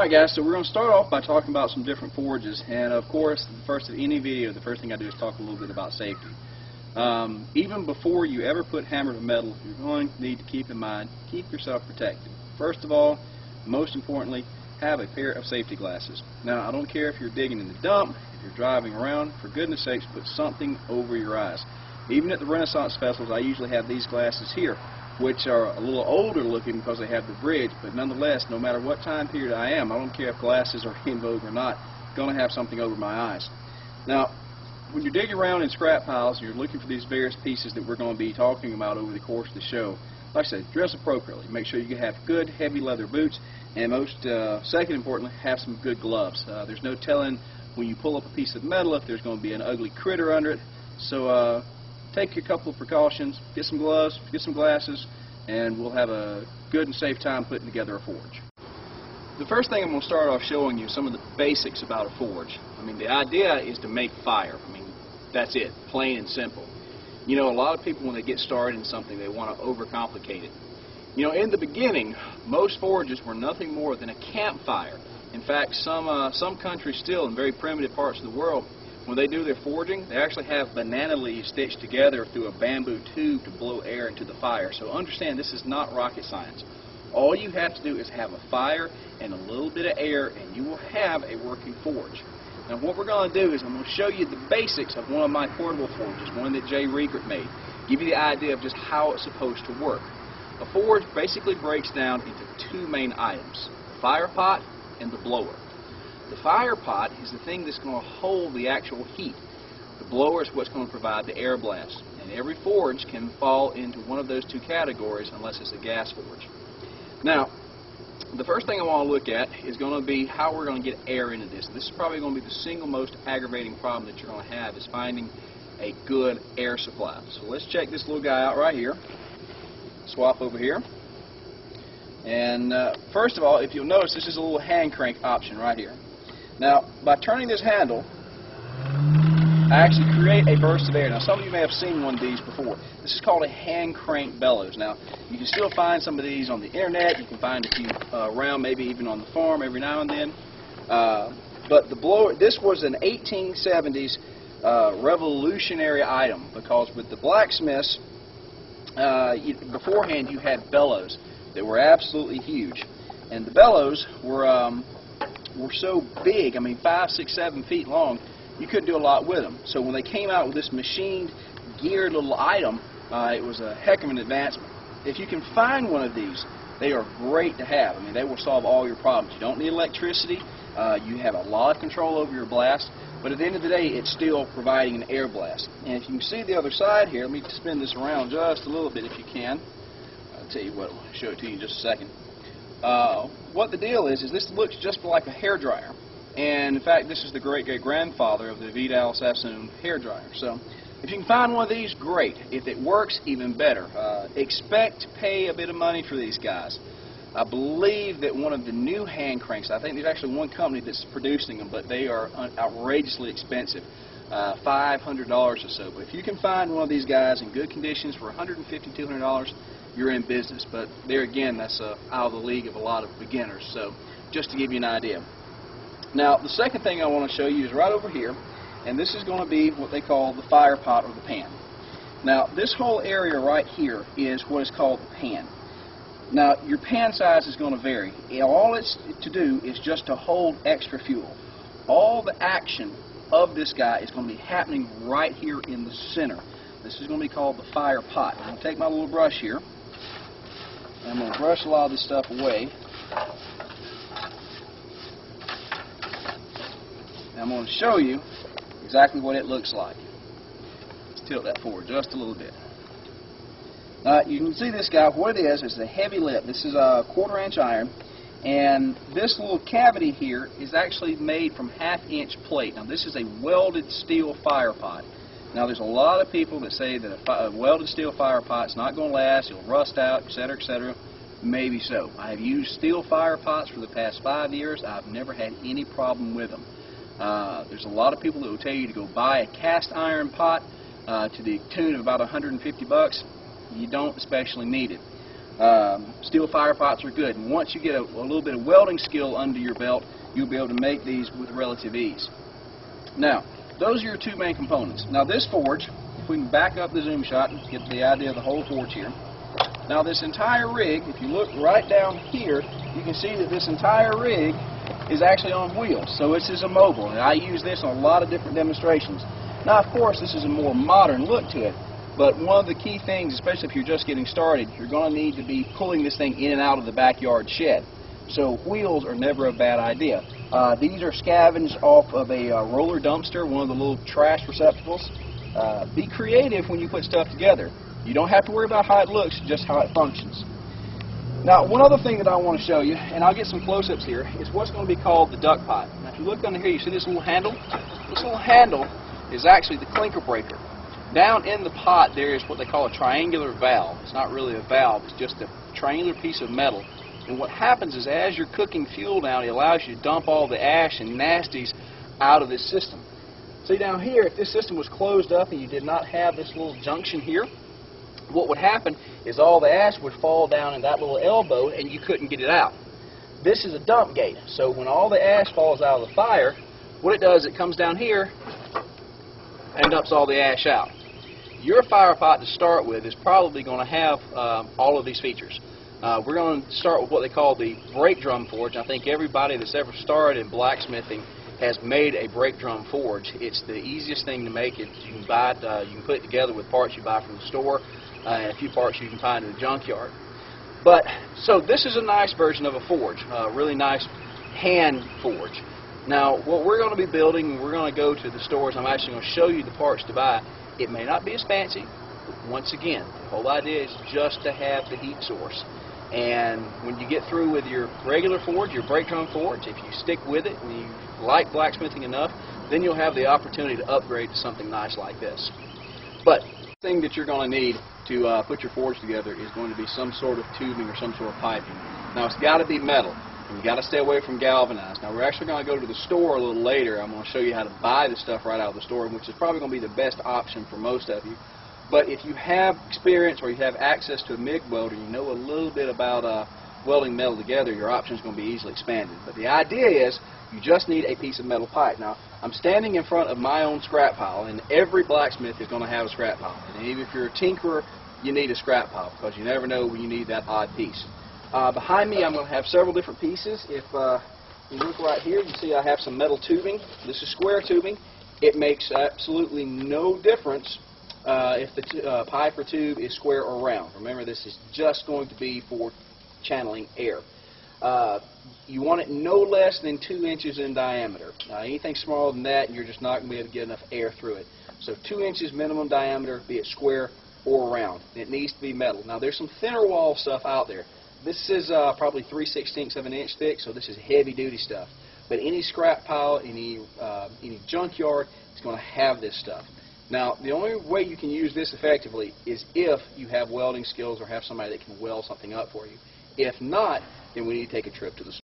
Alright guys, so we're going to start off by talking about some different forges, and of course, the first of any video, the first thing I do is talk a little bit about safety. Even before you ever put hammer to metal, you're going to need to keep in mind, keep yourself protected. First of all, most importantly, have a pair of safety glasses. Now, I don't care if you're digging in the dump, if you're driving around, for goodness sakes, put something over your eyes. Even at the Renaissance festivals, I usually have these glasses here, which are a little older looking because they have the bridge, but nonetheless, no matter what time period I am, I don't care if glasses are in vogue or not, I'm going to have something over my eyes. Now, when you're digging around in scrap piles, you're looking for these various pieces that we're going to be talking about over the course of the show. Like I said, dress appropriately. Make sure you have good, heavy leather boots, and second importantly, have some good gloves. There's no telling when you pull up a piece of metal if there's going to be an ugly critter under it. So take a couple of precautions, get some gloves, get some glasses, and we'll have a good and safe time putting together a forge. The first thing I'm going to start off showing you some of the basics about a forge. I mean, the idea is to make fire. I mean, that's it, plain and simple. You know, a lot of people when they get started in something, they want to overcomplicate it. You know, in the beginning, most forges were nothing more than a campfire. In fact, some countries still, in very primitive parts of the world, when they do their forging, they actually have banana leaves stitched together through a bamboo tube to blow air into the fire. So understand, this is not rocket science. All you have to do is have a fire and a little bit of air, and you will have a working forge. Now what we're going to do is I'm going to show you the basics of one of my portable forges, one that Jay Riegert made. Give you the idea of just how it's supposed to work. A forge basically breaks down into two main items, the fire pot and the blower. The fire pot is the thing that's going to hold the actual heat. The blower is what's going to provide the air blast. And every forge can fall into one of those two categories unless it's a gas forge. Now, the first thing I want to look at is going to be how we're going to get air into this. This is probably going to be the single most aggravating problem that you're going to have, is finding a good air supply. So let's check this little guy out right here. Swap over here. And first of all, if you'll notice, this is a little hand crank option right here. Now, by turning this handle, I actually create a burst of air. Now, some of you may have seen one of these before. This is called a hand crank bellows. Now, you can still find some of these on the internet. You can find a few around, maybe even on the farm every now and then. But the blower, this was an 1870s revolutionary item, because with the blacksmiths, beforehand you had bellows that were absolutely huge. And the bellows were so big, I mean 5, 6, 7 feet long, you couldn't do a lot with them. So when they came out with this machined, geared little item, it was a heck of an advancement. If you can find one of these, they are great to have. I mean, they will solve all your problems. You don't need electricity. You have a lot of control over your blast. But at the end of the day, it's still providing an air blast. And if you can see the other side here, let me spin this around just a little bit if you can. I'll tell you what, I'll show it to you in just a second. What the deal is this looks just like a hairdryer. And in fact, this is the great-great-grandfather of the Vidal Sassoon hairdryer. So if you can find one of these, great. If it works, even better. Expect to pay a bit of money for these guys. I believe that one of the new hand cranks, I think there's actually one company that's producing them, but they are outrageously expensive, $500 or so. But if you can find one of these guys in good conditions for $150, $200, you're in business. But there again, that's out of the league of a lot of beginners. So just to give you an idea. Now, the second thing I want to show you is right over here, and this is going to be what they call the fire pot or the pan. Now, this whole area right here is what is called the pan. Now, your pan size is going to vary. All it's to do is just to hold extra fuel. All the action of this guy is going to be happening right here in the center. This is going to be called the fire pot. I'm going to take my little brush here, and I'm going to brush a lot of this stuff away. And I'm going to show you exactly what it looks like. Let's tilt that forward just a little bit. You can see this guy, what it is a heavy lip. This is a 1/4-inch iron, and this little cavity here is actually made from 1/2-inch plate. Now this is a welded steel fire pot. Now there's a lot of people that say that a welded steel fire pot is not going to last, it'll rust out, etc., etc. Maybe so. I have used steel fire pots for the past 5 years. I've never had any problem with them. There's a lot of people that will tell you to go buy a cast iron pot to the tune of about $150. You don't especially need it. Steel fire pots are good, and once you get a little bit of welding skill under your belt, you'll be able to make these with relative ease. Now, those are your two main components. Now this forge, if we can back up the zoom shot and get the idea of the whole forge here. Now this entire rig, if you look right down here, you can see that this entire rig is actually on wheels, so this is a mobile, and I use this on a lot of different demonstrations. Now of course this is a more modern look to it, but one of the key things, especially if you're just getting started, you're going to need to be pulling this thing in and out of the backyard shed. So wheels are never a bad idea. These are scavenged off of a roller dumpster, one of the little trash receptacles. Be creative when you put stuff together. You don't have to worry about how it looks, just how it functions. Now, one other thing that I want to show you, and I'll get some close-ups here, is what's going to be called the duck pot. Now, if you look under here, you see this little handle? This little handle is actually the clinker breaker. Down in the pot, there is what they call a triangular valve. It's not really a valve, it's just a triangular piece of metal. And what happens is, as you're cooking fuel down, it allows you to dump all the ash and nasties out of this system. See down here, if this system was closed up and you did not have this little junction here, what would happen is all the ash would fall down in that little elbow and you couldn't get it out. This is a dump gate, so when all the ash falls out of the fire, what it does, it comes down here and dumps all the ash out. Your fire pot to start with is probably going to have all of these features. We're going to start with what they call the brake drum forge. I think everybody that's ever started in blacksmithing has made a brake drum forge. It's the easiest thing to make. You can buy it, you can put it together with parts you buy from the store, and a few parts you can find in the junkyard. But so this is a nice version of a forge, a really nice hand forge. Now what we're going to be building, we're going to go to the stores. I'm actually going to show you the parts to buy. It may not be as fancy, but once again, the whole idea is just to have the heat source. And when you get through with your regular forge, your brake drum forge, if you stick with it and you like blacksmithing enough, then you'll have the opportunity to upgrade to something nice like this. But the thing that you're going to need to put your forge together is going to be some sort of tubing or some sort of piping. Now it's got to be metal, and you've got to stay away from galvanized. Now we're actually going to go to the store a little later. I'm going to show you how to buy the stuff right out of the store, which is probably going to be the best option for most of you. But if you have experience or you have access to a MIG welder, you know a little bit about welding metal together, your options are going to be easily expanded. But the idea is you just need a piece of metal pipe. Now, I'm standing in front of my own scrap pile, and every blacksmith is going to have a scrap pile. And even if you're a tinkerer, you need a scrap pile because you never know when you need that odd piece. Behind me, I'm going to have several different pieces. If you look right here, you see I have some metal tubing. This is square tubing. It makes absolutely no difference if the pipe or tube is square or round. Remember, this is just going to be for channeling air. You want it no less than 2 inches in diameter. Anything smaller than that, you're just not going to be able to get enough air through it. So 2 inches minimum diameter, be it square or round. It needs to be metal. Now there's some thinner wall stuff out there. This is probably 3/16 of an inch thick, so this is heavy duty stuff. But any scrap pile, any junkyard is going to have this stuff. Now, the only way you can use this effectively is if you have welding skills or have somebody that can weld something up for you. If not, then we need to take a trip to the store.